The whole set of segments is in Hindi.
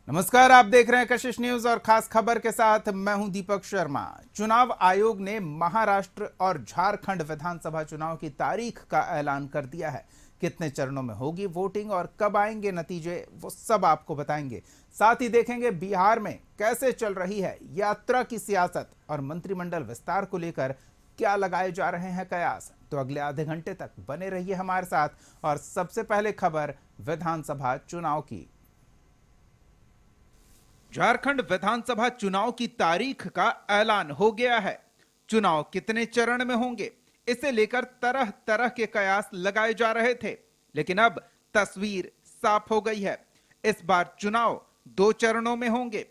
नमस्कार, आप देख रहे हैं कशिश न्यूज और खास खबर के साथ मैं हूं दीपक शर्मा। चुनाव आयोग ने महाराष्ट्र और झारखंड विधानसभा चुनाव की तारीख का ऐलान कर दिया है। कितने चरणों में होगी वोटिंग और कब आएंगे नतीजे, वो सब आपको बताएंगे। साथ ही देखेंगे बिहार में कैसे चल रही है यात्रा की सियासत और मंत्रिमंडल विस्तार को लेकर क्या लगाए जा रहे हैं कयास। तो अगले आधे घंटे तक बने रहिए हमारे साथ। और सबसे पहले खबर विधानसभा चुनाव की। झारखंड विधानसभा चुनाव की तारीख का ऐलान हो गया है। चुनाव कितने चरण में होंगे, इसे लेकर तरह तरह के कयास लगाए जा रहे थे, लेकिन अब तस्वीर साफ हो गई है। इस बार चुनाव 2 चरणों में होंगे।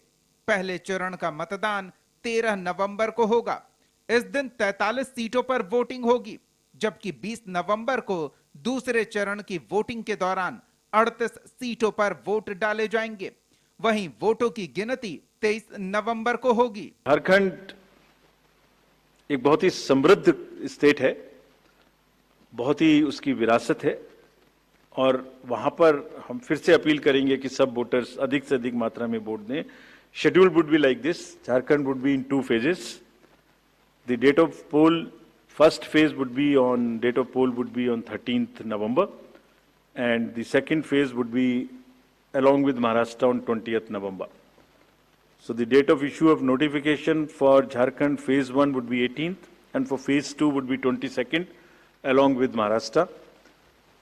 पहले चरण का मतदान 13 नवंबर को होगा। इस दिन 43 सीटों पर वोटिंग होगी, जबकि 20 नवंबर को दूसरे चरण की वोटिंग के दौरान 38 सीटों पर वोट डाले जाएंगे। वहीं वोटों की गिनती 23 नवंबर को होगी। झारखंड एक बहुत ही समृद्ध स्टेट है, बहुत ही उसकी विरासत है और वहां पर हम फिर से अपील करेंगे कि सब वोटर्स अधिक से अधिक मात्रा में वोट दें। Schedule would be like this: Jharkhand would be in 2 phases. The date of poll, first phase would be on 13th November, and the second phase would be along with Maharashtra on 20th November. So the date of issue of notification for Jharkhand phase 1 would be 18th and for phase 2 would be 22nd along with Maharashtra.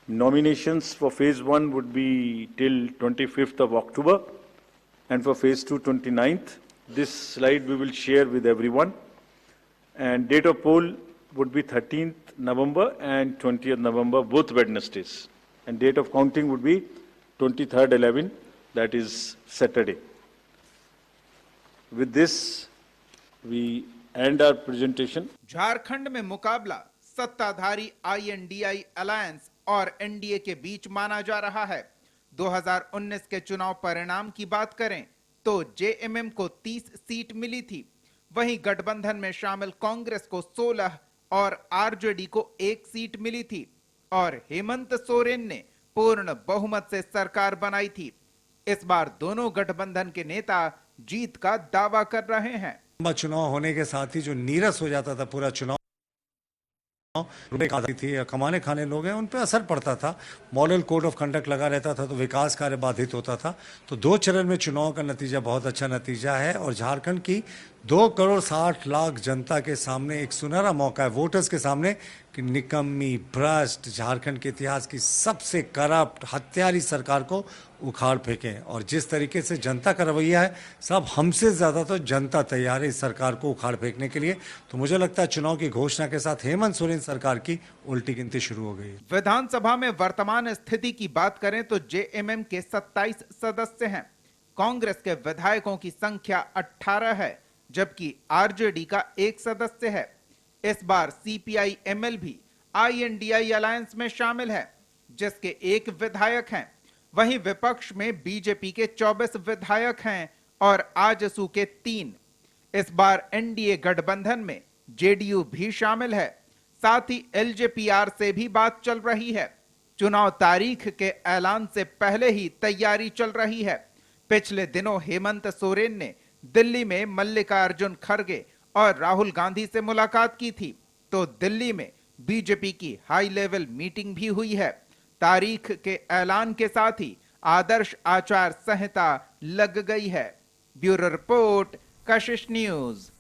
Nominations for phase 1 would be till 25th of October and for phase 2 29th. This slide we will share with everyone. And date of poll would be 13th November and 20th November, both Wednesdays. And date of counting would be 23rd 11, that is Saturday. With this, we end our presentation. Jharkhand में मुकाबला सत्ताधारी आईएनडीआई अलायंस और एनडीए के बीच माना जा रहा है। 2019 के चुनाव परिणाम की बात करें तो जेएमएम को 30 सीट मिली थी। वहीं गठबंधन में शामिल कांग्रेस को 16 और आरजेडी को 1 सीट मिली थी और हेमंत सोरेन ने पूर्ण बहुमत से सरकार बनाई थी। इस बार दोनों गठबंधन के नेता जीत का दावा कर रहे हैं। चुनाव होने के साथ ही जो नीरस हो जाता था पूरा चुनाव, रुपए खाती थी या कमाने खाने लोग हैं उन पर असर पड़ता था, मॉडल कोड ऑफ कंडक्ट लगा रहता था तो विकास कार्य बाधित होता था। तो 2 चरण में चुनाव का नतीजा बहुत अच्छा नतीजा है और झारखंड की 2 करोड़ 60 लाख जनता के सामने एक सुनहरा मौका है, वोटर्स के सामने, कि निकम्मी, भ्रष्ट, झारखंड के इतिहास की सबसे करप्ट हत्यारी सरकार को उखाड़ फेंकें। और जिस तरीके से जनता का रवैया है, सब हमसे ज़्यादा तो जनता तैयार है इस सरकार को उखाड़ फेंकने के लिए। तो मुझे लगता है चुनाव की घोषणा के साथ हेमंत सोरेन सरकार की उल्टी गिनती शुरू हो गई है। विधानसभा में वर्तमान स्थिति की बात करें तो जेएमएम के 27 सदस्य हैं। कांग्रेस के विधायकों की संख्या 18 है, जबकि आरजेडी का 1 सदस्य है। इस बार सीपीआई एमएल भी आईएनडीआई अलायंस में शामिल है, जिसके 1 विधायक हैं। वहीं विपक्ष में बीजेपी के 24 विधायक हैं और आजसू के 3। इस बार एनडीए गठबंधन में जेडीयू भी शामिल है। साथ ही एलजेपीआर से भी बात चल रही है। चुनाव तारीख के ऐलान से पहले ही तैयारी चल रही है। पिछले दिनों हेमंत सोरेन ने दिल्ली में मल्लिकार्जुन खड़गे और राहुल गांधी से मुलाकात की थी, तो दिल्ली में बीजेपी की हाई लेवल मीटिंग भी हुई है। तारीख के ऐलान के साथ ही आदर्श आचार संहिता लग गई है। ब्यूरो रिपोर्ट, कशिश न्यूज।